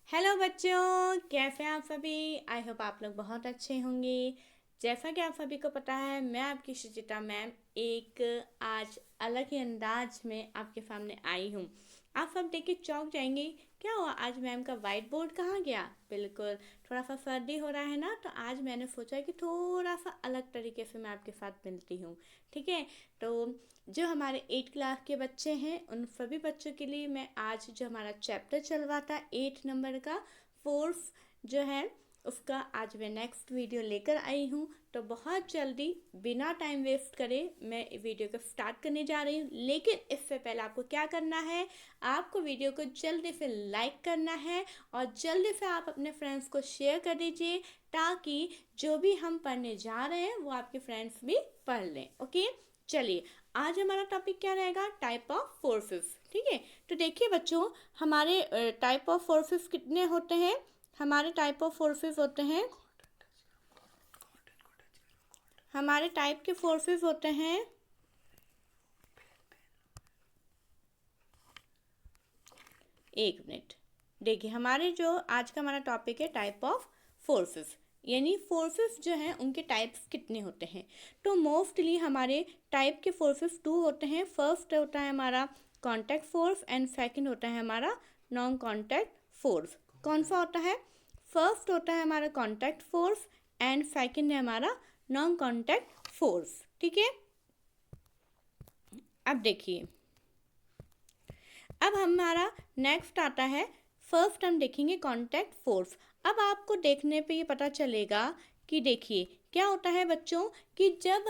Hello बच्चों, कैसे हैं आप सभी। आई होप आप लोग बहुत अच्छे होंगे। जैसा कि आप सभी को पता है, मैं आपकी सुचिता मैम एक आज अलग ही अंदाज में आपके सामने आई हूँ। आप सब देख के चौंक जाएंगे, क्या हुआ आज मैम का वाइट बोर्ड कहाँ गया। बिल्कुल, थोड़ा सा सर्दी हो रहा है ना, तो आज मैंने सोचा कि थोड़ा सा अलग तरीके से मैं आपके साथ मिलती हूँ। ठीक है, तो जो हमारे 8 क्लास के बच्चे हैं उन सभी बच्चों के लिए मैं आज जो हमारा चैप्टर चल रहा था 8 नंबर का फोर्थ जो है उसका आज मैं नेक्स्ट वीडियो लेकर आई हूँ। तो बहुत जल्दी बिना टाइम वेस्ट करे मैं वीडियो को स्टार्ट करने जा रही हूँ। लेकिन इससे पहले आपको क्या करना है, आपको वीडियो को जल्दी से लाइक करना है और जल्दी से आप अपने फ्रेंड्स को शेयर कर दीजिए, ताकि जो भी हम पढ़ने जा रहे हैं वो आपके फ्रेंड्स भी पढ़ लें। ओके, चलिए आज हमारा टॉपिक क्या रहेगा, टाइप ऑफ फोर्सेस। ठीक है, तो देखिए बच्चों, हमारे टाइप ऑफ फोर्सेस कितने होते हैं। हमारे टाइप ऑफ फोर्सेस होते हैं, हमारे टाइप के फोर्सेस होते हैं, एक मिनट। देखिए हमारे जो आज का हमारा टॉपिक है टाइप ऑफ फोर्सेस, यानी फोर्सेस जो हैं उनके टाइप्स कितने होते हैं। तो मोस्टली हमारे टाइप के फोर्सेस टू होते हैं। फर्स्ट होता है हमारा कॉन्टैक्ट फोर्स एंड सेकंड होता है हमारा नॉन कॉन्टैक्ट फोर्स। कौन सा होता है, फर्स्ट होता है हमारा कॉन्टैक्ट फोर्स एंड सेकंड है हमारा नॉन कॉन्टैक्ट फोर्स। ठीक है, अब देखिए, अब हमारा नेक्स्ट आता है, फर्स्ट हम देखेंगे कॉन्टैक्ट फोर्स। अब आपको देखने पे ये पता चलेगा कि देखिए क्या होता है बच्चों, कि जब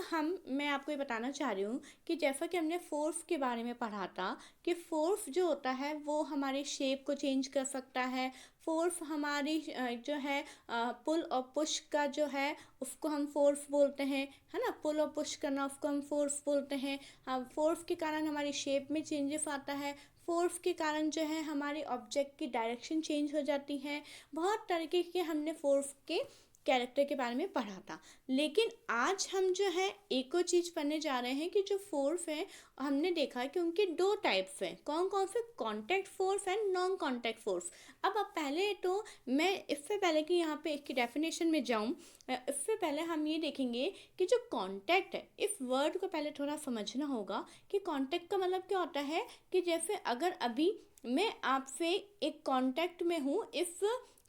मैं आपको ये बताना चाह रही हूँ कि जैसा कि हमने फोर्स के बारे में पढ़ा था कि फोर्स जो होता है वो हमारे शेप को चेंज कर सकता है। फोर्स हमारी जो है पुल और पुश का जो है उसको हम फोर्स बोलते हैं, है ना। पुल और पुश करना उसको हम फोर्स बोलते हैं। हाँ, फोर्स के कारण हमारी शेप में चेंजेस आता है। फोर्स के कारण जो है हमारे ऑब्जेक्ट की डायरेक्शन चेंज हो जाती है। बहुत तरीके के हमने फोर्स के कैरेक्टर के बारे में पढ़ा था। लेकिन आज हम जो है एक और चीज़ पढ़ने जा रहे हैं कि जो फोर्स है हमने देखा कि उनके दो टाइप्स हैं। कौन कौन से, contact force and non contact force. अब पहले तो मैं इससे पहले कि यहाँ पे इसकी डेफिनेशन में जाऊँ, इससे पहले हम ये देखेंगे कि जो कॉन्टैक्ट है, इस वर्ड को पहले थोड़ा समझना होगा कि कॉन्टैक्ट का मतलब क्या होता है। कि जैसे अगर अभी मैं आपसे एक कांटेक्ट में हूँ इस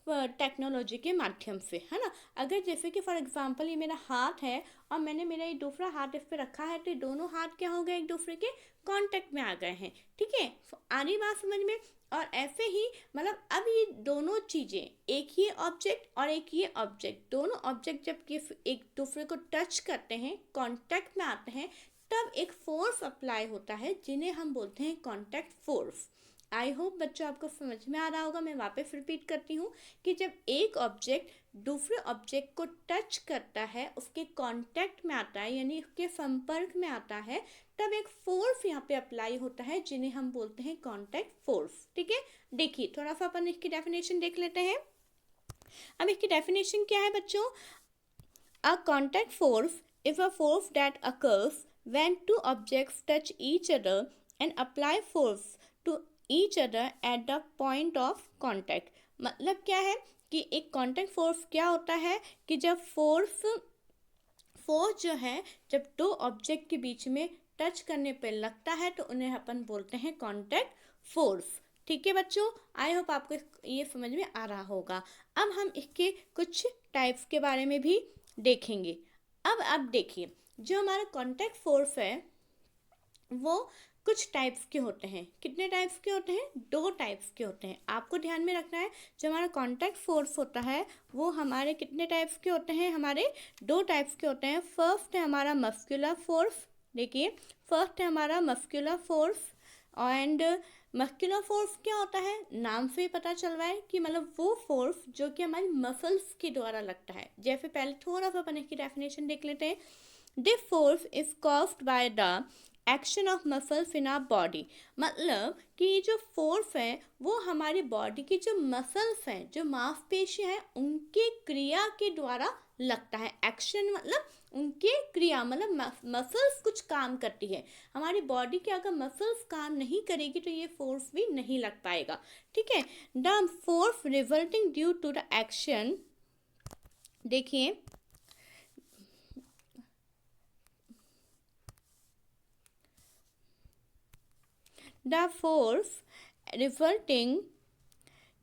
टेक्नोलॉजी के माध्यम से, है ना। अगर जैसे कि फॉर एग्जांपल ये मेरा हाथ है और मैंने मेरा ये दूसरा हाथ इस पे रखा है, तो ये दोनों हाथ क्या हो गए, एक दूसरे के कांटेक्ट में आ गए हैं। ठीक है, आ रही बात समझ में। और ऐसे ही मतलब अब ये दोनों चीज़ें, एक ही ऑब्जेक्ट और एक ये ऑब्जेक्ट, दोनों ऑब्जेक्ट जब ये एक दूसरे को टच करते हैं, कांटेक्ट में आते हैं, तब एक फोर्स अप्लाई होता है जिन्हें हम बोलते हैं कॉन्टैक्ट फोर्स। आई होप बच्चों आपको समझ में आ रहा होगा। मैं वापस रिपीट करती हूँ कि जब एक ऑब्जेक्ट दूसरे ऑब्जेक्ट को टच करता है, उसके कांटेक्ट में आता है, यानी उसके संपर्क में आता है, तब एक फोर्स यहाँ पे अप्लाई होता है जिन्हें हम बोलते हैं कॉन्टैक्ट फोर्स। ठीक है, देखिए थोड़ा सा अपन इसकी डेफिनेशन देख लेते हैं। अब इसकी डेफिनेशन क्या है बच्चों, a contact force is a force that occurs when two objects touch each other and apply force to each other at the point of contact। मतलब क्या है कि एक कांटेक्ट फोर्स क्या होता है कि जब फोर्स फोर्स जो है जब दो ऑब्जेक्ट के बीच में टच करने पर लगता है तो उन्हें अपन बोलते हैं कांटेक्ट फोर्स। ठीक है बच्चों, आई होप आपको ये समझ में आ रहा होगा। अब हम इसके कुछ टाइप्स के बारे में भी देखेंगे। अब देखिए, जो हमारा कांटेक्ट फोर्स है वो कुछ टाइप्स के होते हैं। कितने टाइप्स के होते हैं, दो टाइप्स के होते हैं। आपको ध्यान में रखना है, जो हमारा कांटेक्ट फोर्स होता है वो हमारे कितने टाइप्स के होते हैं, हमारे दो टाइप्स के होते हैं। फर्स्ट है हमारा मस्कुलर फोर्स। देखिए, फर्स्ट है हमारा muscular force. And muscular force क्या होता है, नाम से ही पता चल रहा है कि मतलब वो फोर्स जो कि हमारी मसल्स के द्वारा लगता है। जैसे पहले थोड़ा सा अपन इसकी डेफिनेशन देख लेते हैं। This force is caused by the action of muscles in our body. मतलब कि ये जो फोर्स है वो हमारी बॉडी की जो मसल्स हैं, जो मांसपेशियां हैं, उनके क्रिया के द्वारा लगता है। एक्शन मतलब उनके क्रिया मतलब मसल्स कुछ काम करती है। हमारी बॉडी के अगर मसल्स काम नहीं करेगी तो ये फोर्स भी नहीं लग पाएगा। ठीक है, the force resulting due to the action, देखिए the force resulting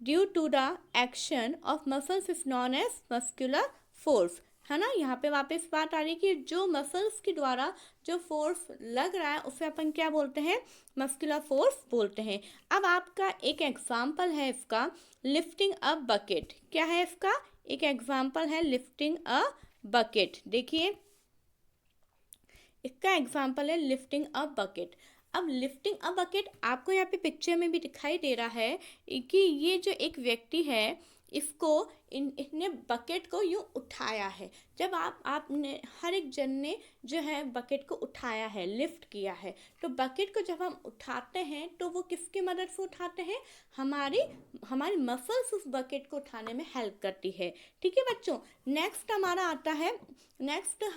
due to the action of muscles is known as muscular force, है ना। यहाँ पे वापस बात आ रही है कि जो मसल्स के द्वारा जो फोर्स लग रहा है उसे अपन क्या बोलते हैं, मस्कुलर फोर्स बोलते हैं। अब आपका एक एग्जाम्पल है इसका, लिफ्टिंग अ बकेट। क्या है इसका, एक एग्जाम्पल है लिफ्टिंग अ बकेट। देखिए इसका एग्जाम्पल है लिफ्टिंग अ बकेट। अब लिफ्टिंग अ बकेट आपको यहाँ पे पिक्चर में भी दिखाई दे रहा है कि ये जो एक व्यक्ति है इसको इसने बकेट को यूँ उठाया है। जब आपने हर एक जन ने जो है बकेट को उठाया है, लिफ्ट किया है, तो बकेट को जब हम उठाते हैं तो वो किसकी मदद से उठाते हैं, हमारी हमारी मसल्स उस बकेट को उठाने में हेल्प करती है। ठीक है बच्चों, नेक्स्ट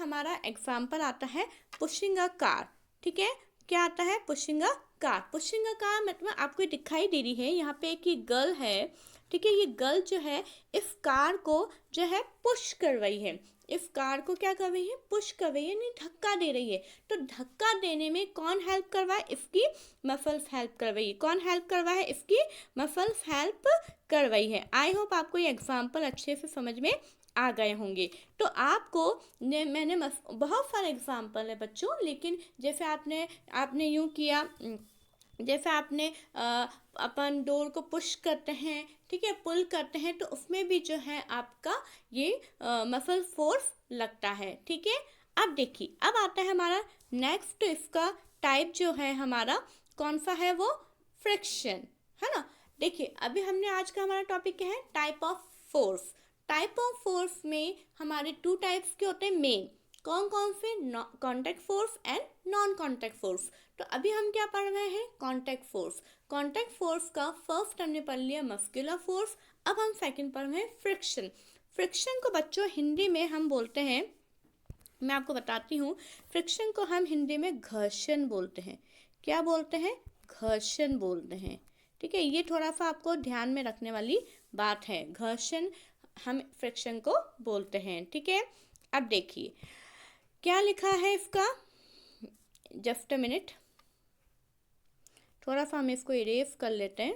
हमारा एग्जाम्पल आता है पुशिंग अ कार। ठीक है, क्या आता है, pushing a car. Pushing a car मतलब आपको दिखाई दे रही है यहाँ पे एक ही गर्ल है। ठीक है, ये गर्ल जो है इस कार को जो है पुश कर रही है, इस कार को क्या कर रही है, पुश कर रही है, नहीं धक्का दे रही है। तो धक्का देने में कौन हेल्प कर रहा है, इसकी मसल्स हेल्प कर रही है। कौन हेल्प कर रहा है, इसकी मसल्स हेल्प कर रही है। आई होप आपको ये एग्जाम्पल अच्छे से समझ में आ गए होंगे। तो आपको मैंने बहुत सारे एग्जाम्पल है बच्चों, लेकिन जैसे आपने यूँ किया, जैसे आपने अपन डोर को पुश करते हैं, ठीक है, पुल करते हैं, तो उसमें भी जो है आपका ये मसल फोर्स लगता है। ठीक है, अब देखिए अब आता है हमारा नेक्स्ट, इसका टाइप जो है हमारा कौन सा है, वो फ्रिक्शन, है ना। देखिए अभी हमने आज का हमारा टॉपिक क्या है, type of force. Type of force में हमारे टू टाइप्स के होते हैं मेन, कौन कौन से, contact force and non contact force. तो अभी हम क्या पढ़ रहे हैं, कॉन्टैक्ट फोर्स। कॉन्टैक्ट फोर्स का फर्स्ट हमने पढ़ लिया मस्कुलर फोर्स, अब हम सेकंड पढ़ रहे हैं फ्रिक्शन। फ्रिक्शन को बच्चों हिंदी में हम बोलते हैं, मैं आपको बताती हूँ, फ्रिक्शन को हम हिंदी में घर्षण बोलते हैं। क्या बोलते हैं, घर्षण बोलते हैं। ठीक है, ये थोड़ा सा आपको ध्यान में रखने वाली बात है, घर्षण हम फ्रिक्शन को बोलते हैं। ठीक है, अब देखिए क्या लिखा है इसका, जस्ट अ मिनट, थोड़ा सा हम इसको इरेज कर लेते हैं।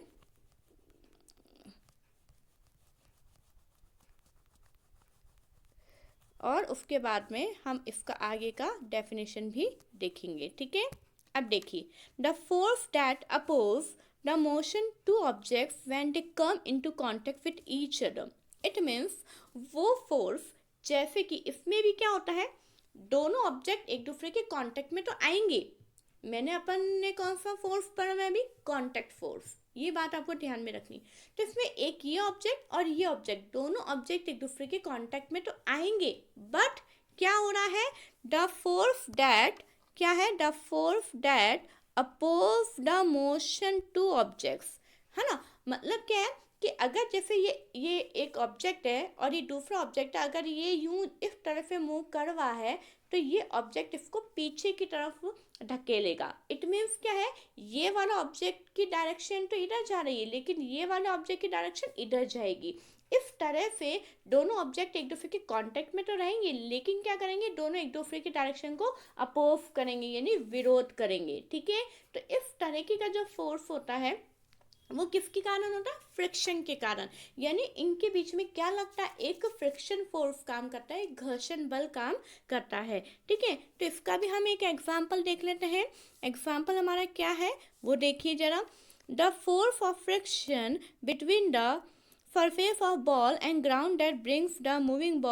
और उसके बाद में हम इसका आगे का डेफिनेशन भी देखेंगे। ठीक है, अब देखिए, the force that oppose the motion two objects when they come into contact with each other. It means वो फोर्स, जैसे कि इसमें भी क्या होता है, दोनों ऑब्जेक्ट एक दूसरे के कांटेक्ट में तो आएंगे। मैंने अपन ने कौन सा फोर्स पढ़ा है, अभी कॉन्टैक्ट फोर्स, ये बात आपको ध्यान में रखनी। तो इसमें एक ये ऑब्जेक्ट और ये ऑब्जेक्ट, दोनों ऑब्जेक्ट एक दूसरे के कांटेक्ट में तो आएंगे, बट क्या हो रहा है, द फोर्स दैट, क्या है, the force that oppose the motion two objects, है ना। मतलब क्या है कि अगर जैसे ये एक ऑब्जेक्ट है और ये दूसरा ऑब्जेक्ट है, अगर ये यूं इस तरह से मूव कर रहा है तो ये ऑब्जेक्ट इसको पीछे की तरफ धकेलेगा। इट मीन्स क्या है, ये वाला ऑब्जेक्ट की डायरेक्शन तो इधर जा रही है, लेकिन ये वाला ऑब्जेक्ट की डायरेक्शन इधर जाएगी। इस तरह से दोनों ऑब्जेक्ट एक दूसरे के कांटेक्ट में तो रहेंगे, लेकिन क्या करेंगे, दोनों एक दूसरे की डायरेक्शन को अपोज करेंगे, यानी विरोध करेंगे। ठीक है, तो इस तरीके का जो फोर्स होता है वो किसके कारण होता है, फ्रिक्शन के कारण। यानी इनके बीच में क्या लगता है, एक फ्रिक्शन फोर्स काम करता है, घर्षण बल काम करता है। ठीक है, तो इसका भी हम एक एग्जांपल देख लेते हैं। एग्जांपल हमारा क्या है वो देखिए जरा, the force of friction between the surface of ball and ground that brings the moving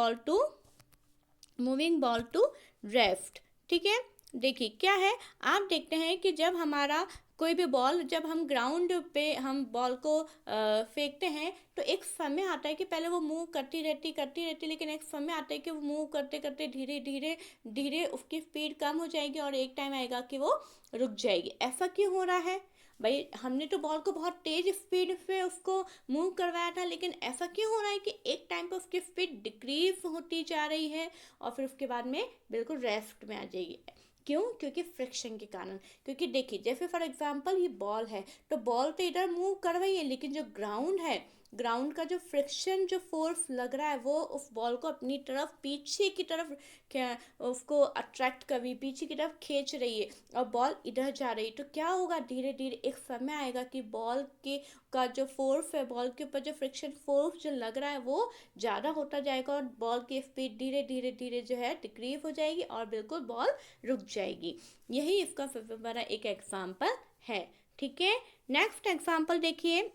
ball to rest. ठीक है, देखिए क्या है, आप देखते हैं कि जब हमारा कोई भी बॉल, जब हम ग्राउंड पे हम बॉल को फेंकते हैं तो एक समय आता है कि पहले वो मूव करती रहती, लेकिन एक समय आता है कि वो मूव करते करते धीरे धीरे धीरे उसकी स्पीड कम हो जाएगी और एक टाइम आएगा कि वो रुक जाएगी। ऐसा क्यों हो रहा है, भाई हमने तो बॉल को बहुत तेज स्पीड पे उसको मूव करवाया था, लेकिन ऐसा क्यों हो रहा है कि एक टाइम पे उसकी स्पीड डिक्रीज होती जा रही है और फिर उसके बाद में बिल्कुल रेस्ट में आ जाएगी। क्यों? क्योंकि फ्रिक्शन के कारण। क्योंकि देखिए जैसे फॉर एग्जांपल ये बॉल है, तो बॉल तो इधर मूव कर रही है, लेकिन जो ग्राउंड है, ग्राउंड का जो फ्रिक्शन जो फोर्स लग रहा है वो उस बॉल को अपनी तरफ पीछे की तरफ क्या उसको अट्रैक्ट कर रही, पीछे की तरफ खींच रही है और बॉल इधर जा रही है। तो क्या होगा, धीरे धीरे एक समय आएगा कि बॉल के का जो फोर्स है, बॉल के ऊपर जो फ्रिक्शन फोर्स जो लग रहा है वो ज़्यादा होता जाएगा और बॉल की स्पीड धीरे धीरे धीरे जो है डिक्रीज हो जाएगी और बिल्कुल बॉल रुक जाएगी। यही इसका सबसे बड़ा एक एग्जाम्पल है। ठीक है, नेक्स्ट एग्जाम्पल देखिए।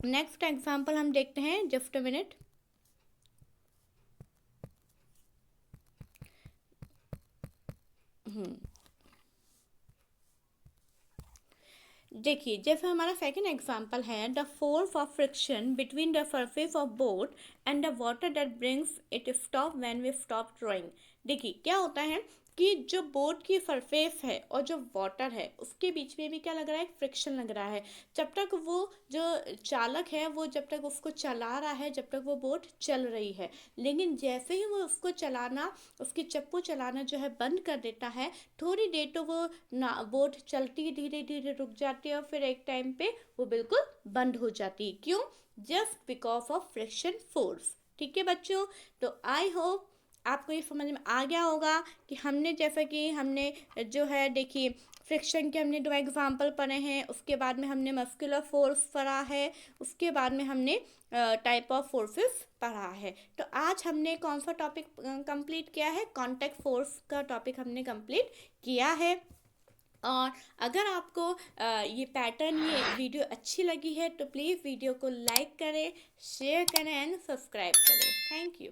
नेक्स्ट एग्जाम्पल हम देखते हैं, जस्ट अ मिनट। देखिए जैसे हमारा सेकंड एग्जाम्पल है, the force of friction between the surface of boat and the water that brings it stop when we stop drawing. देखिए क्या होता है कि जो बोट की सरफेस है और जो वाटर है उसके बीच में भी क्या लग रहा है, फ्रिक्शन लग रहा है। जब तक वो जो चालक है वो जब तक उसको चला रहा है, जब तक वो बोट चल रही है, लेकिन जैसे ही वो उसको चलाना, उसकी चप्पू चलाना जो है बंद कर देता है, थोड़ी देर तो वो ना बोट चलती धीरे धीरे रुक जाती है और फिर एक टाइम पे वो बिल्कुल बंद हो जाती है। क्यों? Just because of friction force. ठीक है बच्चों, तो आई होप आपको ये समझ में आ गया होगा कि हमने जैसा कि हमने जो है देखिए फ्रिक्शन के हमने दो एग्जाम्पल पढ़े हैं, उसके बाद में हमने मस्कुलर फोर्स पढ़ा है, उसके बाद में हमने टाइप ऑफ फोर्सेस पढ़ा है। तो आज हमने कौन सा टॉपिक कंप्लीट किया है, कॉन्टैक्ट फोर्स का टॉपिक हमने कंप्लीट किया है। और अगर आपको ये पैटर्न, ये वीडियो अच्छी लगी है तो प्लीज़ वीडियो को लाइक करें, शेयर करें एंड सब्सक्राइब करें। Thank you.